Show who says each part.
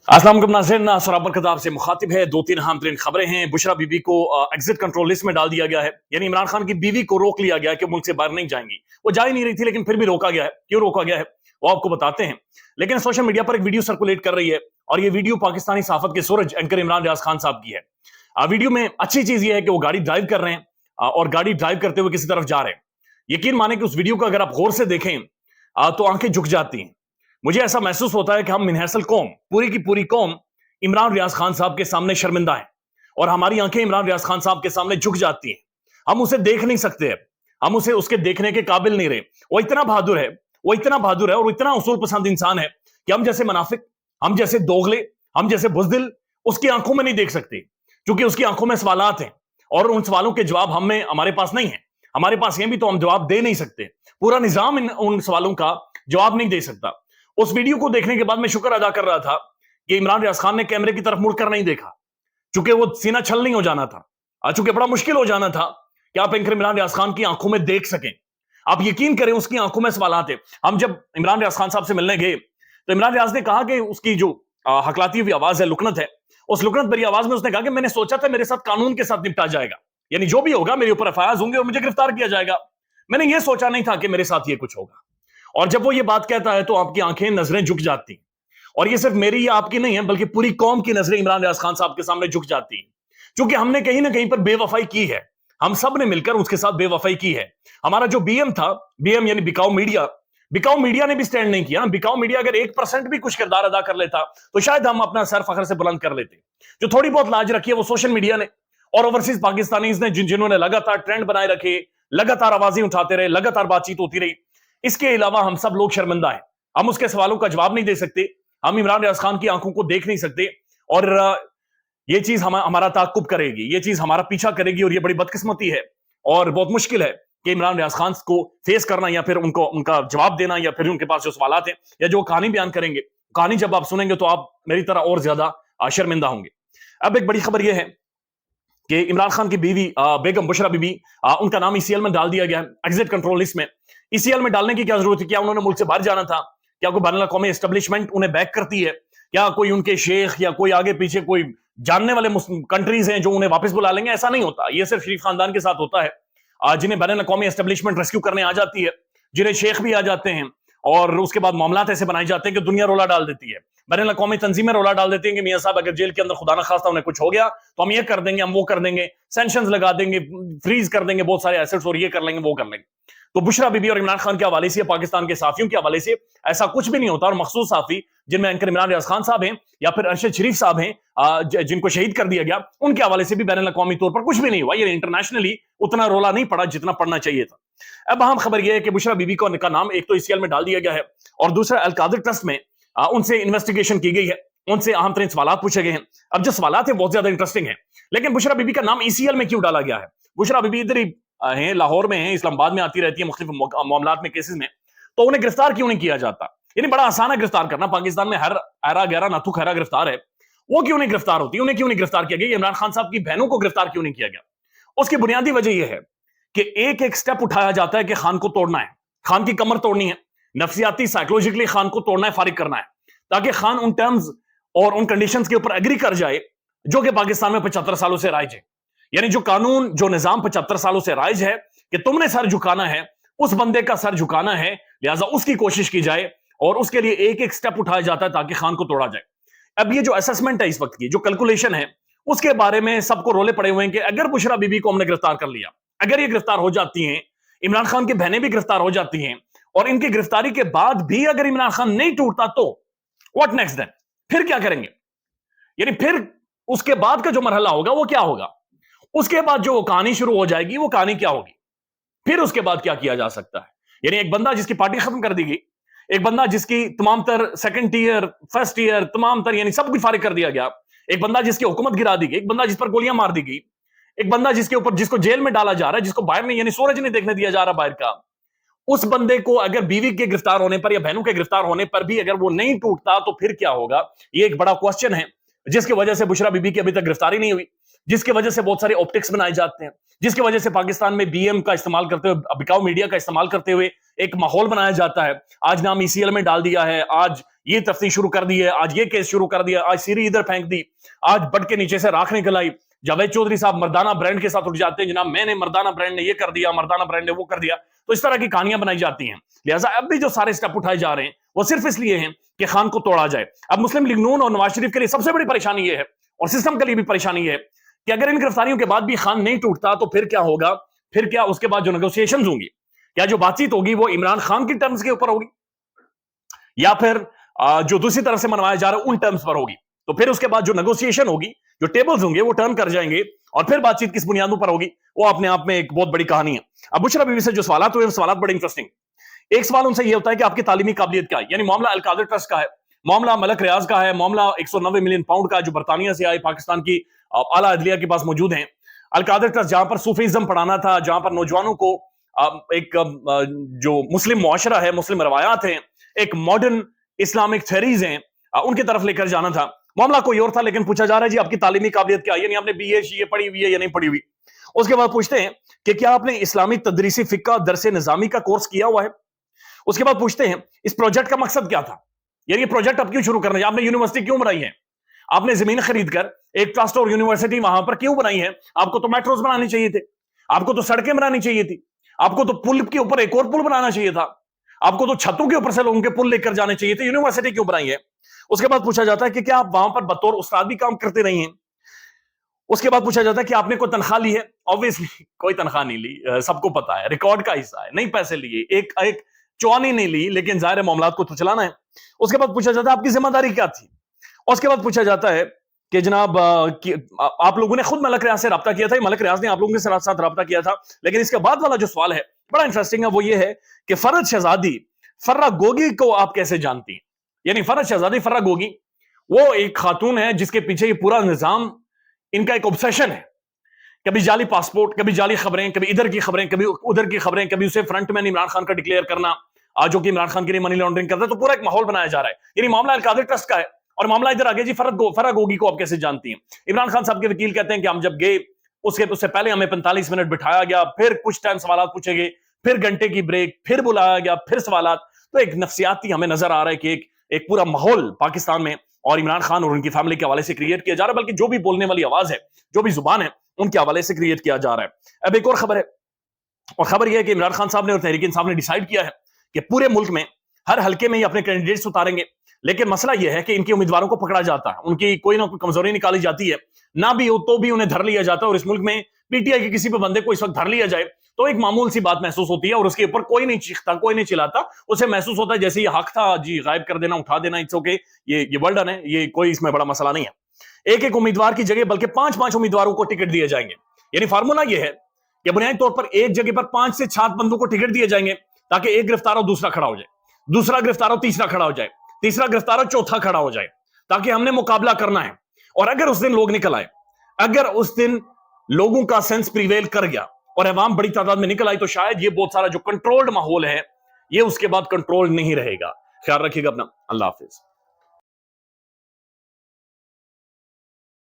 Speaker 1: अस्सलाम वालेकुम नाज़रीन, सराबर कताब से मुखातिब है। दो तीन अहम तरीन खबरें हैं। बुशरा बीबी को एग्जिट कंट्रोल लिस्ट में डाल दिया गया है, यानी इमरान खान की बीवी को रोक लिया गया है कि मुल्क से बाहर नहीं जाएंगी। वो जा ही नहीं रही थी, लेकिन फिर भी रोका गया है। क्यों रोका गया है वो आपको बताते हैं। लेकिन सोशल मीडिया पर एक वीडियो सर्कुलेट कर रही है, और ये वीडियो पाकिस्तानी सहाफत के सूरज एंकर इमरान रियाज खान साहब की है। वीडियो में अच्छी चीज ये है कि वो गाड़ी ड्राइव कर रहे हैं, और गाड़ी ड्राइव करते हुए किसी तरफ जा रहे हैं। यकीन माने कि उस वीडियो को अगर आप गौर से देखें तो आंखें झुक जाती हैं। मुझे ऐसा महसूस होता है कि हम मिनहसल कौम, पूरी की पूरी कौम इमरान रियाज खान साहब के सामने शर्मिंदा है, और हमारी आंखें इमरान रियाज खान साहब के सामने झुक जाती हैं। हम उसे देख नहीं सकते, हम उसे उसके देखने के काबिल नहीं रहे। वो इतना बहादुर है, वो इतना बहादुर है, और इतना उसूल पसंद इंसान है कि हम जैसे मुनाफिक, हम जैसे दोगले, हम जैसे बुज़दिल उसकी आंखों में नहीं देख सकते, क्योंकि उसकी आंखों में सवालात हैं, और उन सवालों के जवाब हमारे पास नहीं है। हमारे पास ये भी तो हम जवाब दे नहीं सकते। पूरा निजाम उन सवालों का जवाब नहीं दे सकता। उस वीडियो को देखने के बाद मैं शुक्र अदा कर रहा था कि इमरान रियाज खान ने कैमरे की तरफ मुड़कर नहीं देखा, चूंकि वो सीना छल नहीं हो जाना था, चूंकि बड़ा मुश्किल हो जाना था कि आप एंकर इमरान रियाज खान की आंखों में देख सकें। आप यकीन करें, उसकी आंखों में सवालात है। हम जब इमरान रियाज खान साहब से मिलने गए तो इमरान रियाज ने कहा कि उसकी जो हकलाती हुई आवाज है, लुकनत है, उस लुकनत भरी आवाज में उसने कहा कि मैंने सोचा था मेरे साथ कानून के साथ निपटा जाएगा, यानी जो भी होगा मेरे ऊपर एफआईआर होंगे और मुझे गिरफ्तार किया जाएगा। मैंने ये सोचा नहीं था कि मेरे साथ ये कुछ होगा। और जब वो ये बात कहता है तो आपकी आंखें, नजरें झुक जाती हैं। और ये सिर्फ मेरी या आपकी नहीं है, बल्कि पूरी कौम की नजरें इमरान रियाज खान साहब के सामने झुक जाती हैं, क्योंकि हमने कहीं ना कहीं पर बेवफाई की है। हम सब ने मिलकर उसके साथ बेवफाई की है। हमारा जो बीएम था, बीएम यानी बिकाऊ मीडिया ने भी स्टैंड नहीं किया। बिकाऊ मीडिया अगर 1% भी कुछ किरदार अदा कर लेता तो शायद हम अपना सर फखर से बुलंद कर लेते। जो थोड़ी बहुत लाज रखी है वो सोशल मीडिया ने और ओवरसीज पाकिस्तानीज ने, जिन्होंने लगातार ट्रेंड बनाए रखे, लगातार आवाजें उठाते रहे, लगातार बातचीत होती रही। इसके अलावा हम सब लोग शर्मिंदा हैं। हम उसके सवालों का जवाब नहीं दे सकते, हम इमरान रियाज खान की आंखों को देख नहीं सकते, और ये चीज हमारा ताकुब करेगी, ये चीज हमारा पीछा करेगी, और ये बड़ी बदकिस्मती है और बहुत मुश्किल है कि इमरान रियाज खान को फेस करना, या फिर उनका जवाब देना, या फिर उनके पास जो सवालात हैं या जो कहानी बयान करेंगे। कहानी जब आप सुनेंगे तो आप मेरी तरह और ज्यादा शर्मिंदा होंगे। अब एक बड़ी खबर यह है कि इमरान खान की बीवी बेगम बुशरा बीबी, उनका नाम ईसीएल में डाल दिया गया एग्जिट कंट्रोल लिस्ट में। ईसीएल में डालने की क्या जरूरत है? क्या उन्होंने मुल्क से बाहर जाना था? क्या कोई बैनुल अक़वामी एस्टेब्लिशमेंट उन्हें बैक करती है? क्या कोई उनके शेख या कोई आगे पीछे कोई जानने वाले कंट्रीज हैं जो उन्हें वापस बुला लेंगे? ऐसा नहीं होता। यह सिर्फ शरीफ खानदान के साथ होता है, जिन्हें बैनुल अक़वामी एस्टेब्लिशमेंट रेस्क्यू करने आ जाती है, जिन्हें शेख भी आ जाते हैं, और उसके बाद मामलात ऐसे बनाए जाते हैं कि दुनिया रोला डाल देती है। बैनुल अक़वामी तंजीमें रोला डाल देती हैं कि मियां साहब अगर जेल के अंदर खुदा न खास्ता उन्हें कुछ हो गया तो हम ये कर देंगे, हम वो कर देंगे, सैंक्शंस लगा देंगे, फ्रीज कर देंगे बहुत सारे एसेट्स, और ये कर लेंगे, वो कर लेंगे। तो बुशरा बीबी और इमरान खान के हवाले से, पाकिस्तान के साफियों के हवाले से ऐसा कुछ भी नहीं होता। और मखसूस साफी जिनमें एंकर इमरान रियाज खान साहब हैं या फिर अरशद शरीफ साहब हैं, जिनको शहीद कर दिया गया, उनके हवाले से भी बैनुल अक़वामी तौर पर कुछ भी नहीं हुआ। ये इंटरनेशनली उतना रोला नहीं पड़ा जितना पड़ना चाहिए था। अब अहम खबर यह है कि बुशरा बीबी का नाम एक तो ईसीएल में डाल दिया गया है, और दूसरा अल कादिर ट्रस्ट में उनसे इन्वेस्टिगेशन की गई है, उनसे अहम तरीन सवाल पूछे गए हैं। अब जो सवाल है बहुत ज्यादा इंटरेस्टिंग है, लेकिन बुशरा बीबी का नाम ईसीएल में क्यों डाला गया है? बुशरा बीबी इधर ही हैं, लाहौर में हैं, इस्लामाबाद में आती रहती है मुख्तलिफ मामलात में, केसेस में, तो उन्हें गिरफ्तार क्यों नहीं किया जाता? यानी बड़ा आसान है गिरफ्तार करना। पाकिस्तान में हर ऐरा गैरा नाथू खैरा गिरफ्तार है, वो क्यों नहीं गिरफ्तार होती? उन्हें क्यों नहीं गिरफ्तार किया गया? इमरान खान साहब की बहनों को गिरफ्तार क्यों नहीं किया गया? उसकी बुनियादी वजह यह है कि एक एक स्टेप उठाया जाता है कि खान को तोड़ना है, खान की कमर तोड़नी है, नफसियाती साइकोलॉजिकली खान को तोड़ना है, फारिग करना है, ताकि खान उन टर्म्स और उन कंडीशंस के ऊपर एग्री कर जाए जो कि पाकिस्तान में 75 सालों से राइज है। यानी जो कानून, जो निजाम 75 सालों से राइज है कि तुमने सर झुकाना है, उस बंदे का सर झुकाना है, लिहाजा उसकी कोशिश की जाए, और उसके लिए एक एक स्टेप उठाया जाता है ताकि खान को तोड़ा जाए। अब ये जो असेसमेंट है इस वक्त की, जो कैलकुलेशन है, उसके बारे में सबको रोले पड़े हुए हैं कि अगर बुशरा बीबी को हमने गिरफ्तार कर लिया, अगर ये गिरफ्तार हो जाती हैं, इमरान खान की बहनें भी गिरफ्तार हो जाती हैं, और इनकी गिरफ्तारी के बाद भी अगर इमरान खान नहीं टूटता तो व्हाट नेक्स्ट देन? फिर क्या करेंगे? यानी फिर उसके बाद का जो मरहला होगा वो क्या होगा? उसके बाद जो कहानी शुरू हो जाएगी वो कहानी क्या होगी? फिर उसके बाद क्या किया जा सकता है? यानी एक बंदा जिसकी पार्टी खत्म कर दी गई, एक बंदा जिसकी तमाम तर सेकंड ईयर, फर्स्ट ईयर, तमाम तर यानी सब कुछ फारिग कर दिया गया, एक बंदा जिसकी हुकूमत गिरा दी गई, एक बंदा जिस पर गोलियां मार दी गई, एक बंदा जिसको जेल में डाला जा रहा है, जिसको बाहर नहीं, यानी सूरज नहीं देखने दिया जा रहा बाहर का, उस बंदे को अगर बीवी के गिरफ्तार होने पर या बहनों के गिरफ्तार होने पर भी अगर वो नहीं टूटता तो फिर क्या होगा? ये एक बड़ा क्वेश्चन है, जिसकी वजह से बुशरा बीबी की अभी तक गिरफ्तारी नहीं हुई। جس کی وجہ سے بہت سارے آپٹکس بنائے جاتے ہیں, جس کی وجہ سے پاکستان میں بی ایم کا استعمال کرتے ہوئے, بکاؤ میڈیا کا استعمال کرتے ہوئے ایک ماحول بنایا جاتا ہے. آج نام ECL میں ڈال دیا ہے, آج یہ تفتیش شروع کر دی ہے, آج یہ کیس شروع کر دیا, آج سیری ادھر پھینک دی, آج بٹ کے نیچے سے راکھ نکل آئی. جاوید چودھری صاحب مردانہ برانڈ کے ساتھ اٹھ جاتے ہیں, جناب میں نے مردانہ برانڈ نے یہ کر دیا, مردانہ برانڈ نے وہ کر دیا. تو اس طرح کی کہانیاں بنائی جاتی ہیں. لہٰذا اب بھی جو سارے سٹیپ اٹھائے جا رہے ہیں وہ صرف اس لیے ہیں کہ خان کو توڑا جائے. اب مسلم لیگ نون اور نواز شریف کے لیے سب سے بڑی پریشانی یہ ہے, اور سسٹم کے لیے بھی پریشانی یہ ہے, کہ اگر ان گرفتاریوں کے بعد بھی خان نہیں ٹوٹتا تو پھر کیا ہوگا, پھر کیا اس کے بعد جو نیگوسیشنز ہوں گی یا جو بات چیت ہوگی وہ عمران خان کی ٹرمز کے اوپر ہوگی یا پھر جو دوسری طرف سے منوایا جا رہا ہے ان ٹرمز پر ہوگی. تو پھر اس کے بعد جو نیگوسیشن ہوگی, جو ٹیبلز ہوں گے وہ ٹرن کر جائیں گے, اور پھر بات چیت کس بنیادوں پر ہوگی وہ اپنے آپ میں ایک بہت بڑی کہانی ہے. اب بشرا بیوی سے جو سوالات ہوئے, سوالات بڑے انٹرسٹنگ. ایک سوال ان سے یہ ہوتا ہے کہ آپ کی تعلیمی قابلیت کیا ہے, یعنی معاملہ القادر ٹرسٹ کا ہے, معاملہ ملک ریاض کا ہے, معاملہ 190 ملین پاؤنڈ کا جو برطانیہ سے آئے پاکستان کی اعلیٰ عدلیہ کے پاس موجود ہیں. القادر ٹرسٹ جہاں پر صوفیزم پڑھانا تھا, جہاں پر نوجوانوں کو ایک جو مسلم معاشرہ ہے, مسلم روایات ہیں, ایک ماڈرن اسلامک تھیریز ہیں, ان کی طرف لے کر جانا تھا. معاملہ کوئی اور تھا, لیکن پوچھا جا رہا ہے جی آپ کی تعلیمی قابلیت کیا ہے, یعنی آپ نے BA شیے پڑھی ہوئی ہے یا نہیں پڑھی ہوئی. اس کے بعد پوچھتے ہیں کہ کیا آپ نے اسلامی تدریسی فقہ درس نظامی کا کورس کیا ہوا ہے. اس کے بعد پوچھتے ہیں اس پروجیکٹ کا مقصد کیا تھا, یعنی یہ پروجیکٹ اب کیوں شروع کرنا ہے, آپ نے یونیورسٹی کیوں بنائی ہے, آپ نے زمین خرید کر ایک ٹرسٹ اور یونیورسٹی وہاں پر کیوں بنائی ہے. آپ کو تو میٹروز بنانی چاہیے تھے, آپ کو تو سڑکیں بنانی چاہیے تھی, آپ کو تو پل کے اوپر ایک اور پل بنانا چاہیے تھا, آپ کو تو چھتوں کے اوپر سے لوگوں کے پل لے کر جانے چاہیے تھے. یونیورسٹی کیوں بنائی ہے. اس کے بعد پوچھا جاتا ہے کہ کیا آپ وہاں پر بطور استاد بھی کام کرتے نہیں ہیں. اس کے بعد پوچھا جاتا ہے کہ آپ نے کوئی تنخواہ لی ہے. obviously کوئی تنخواہ نہیں لی, سب کو پتا ہے, ریکارڈ کا حصہ ہے, نہیں پیسے لیے, ایک چوانی نہیں لی, لیکن ظاہر معاملات کو تو چلانا ہے. اس کے بعد پوچھا جاتا ہے آپ کی ذمہ داری کیا تھی. اس کے بعد پوچھا جاتا ہے کہ جناب آپ لوگوں نے خود ملک ریاض سے رابطہ کیا تھا, ملک ریاض نے آپ لوگوں کے ساتھ رابطہ کیا تھا. لیکن اس کے بعد والا جو سوال ہے بڑا انٹرسٹنگ ہے, وہ یہ ہے کہ فرد شہزادی فرہ گوگی کو آپ کیسے جانتی ہیں. یعنی فرد شہزادی فرہ گوگی وہ ایک خاتون ہے جس کے پیچھے یہ پورا نظام ان کا ایک obsession ہے. کبھی جعلی پاسپورٹ, کبھی جعلی خبریں, کبھی ادھر کی خبریں, کبھی ادھر کی خبریں, کبھی اسے فرنٹ مین عمران خان کا ڈکلیئر کرنا, آج جو کہ عمران خان کے لیے منی لانڈرنگ کرتا ہے. تو پورا ایک ماحول بنایا جا رہا ہے. یعنی معاملہ القادر ٹرسٹ کا ہے, اور معاملہ ادھر آگے جی فرہ گوگی کو آپ کیسے جانتی ہیں. عمران خان صاحب کے وکیل کہتے ہیں کہ ہم جب گئے اس سے پہلے ہمیں 45 منٹ بٹھایا گیا, پھر کچھ ٹائم سوالات پوچھے گئے, پھر گھنٹے کی بریک, پھر بلایا گیا, پھر سوالات. تو ایک نفسیاتی ہمیں نظر آ رہا ہے کہ ایک پورا ماحول پاکستان میں اور عمران خان اور ان کی فیملی کے حوالے سے کریٹ کیا جا رہا ہے, بلکہ جو بھی بولنے والی آواز ہے, جو بھی زبان ہے, ان کے حوالے سے کریٹ کیا جا رہا ہے. اب ایک اور خبر ہے, اور خبر یہ ہے کہ عمران خان صاحب نے اور تحریک انصاف نے ڈیسائیڈ کیا ہے کہ پورے ملک میں ہر حلقے میں ہی اپنے کینڈیڈیٹس اتاریں گے. لیکن مسئلہ یہ ہے کہ ان کے امیدواروں کو پکڑا جاتا ہے, ان کی کوئی نہ کوئی کمزوری نکالی جاتی ہے, نہ بھی ہو تو بھی انہیں دھر لیا جاتا ہے. اور اس ملک میں PTI کے کسی بھی بندے کو اس وقت دھر لیا جائے تو ایک معمول سی بات محسوس ہوتی ہے, اور اس کے اوپر کوئی نہیں چیختا, کوئی نہیں چلاتا. اسے محسوس ہوتا ہے جیسے یہ حق تھا جی, غائب کر دینا, اٹھا دینا, اٹس اوکے, یہ ورڈ ڈن ہے, یہ کوئی اس میں بڑا مسئلہ نہیں ہے. ایک امیدوار کی جگہ بلکہ 5 امیدواروں کو ٹکٹ دیے جائیں گے. یعنی فارمولا یہ ہے کہ بنیادی طور پر ایک جگہ پر 5 سے 7 بندوں کو ٹکٹ دیے جائیں گے, تاکہ ایک گرفتار ہو دوسرا کھڑا ہو جائے, دوسرا گرفتار ہو تیسرا کھڑا ہو جائے, تیسرا گرفتار ہو چوتھا کھڑا ہو جائے, تاکہ ہم نے مقابلہ کرنا ہے. اور اگر اس دن لوگ نکل آئے, اگر اس دن لوگوں کا سینس پریویل کر گیا اور عوام بڑی تعداد میں نکل آئی, تو شاید یہ بہت سارا جو کنٹرولڈ ماحول ہے یہ اس کے بعد کنٹرول نہیں رہے گا. خیال رکھیے گا اپنا. اللہ حافظ.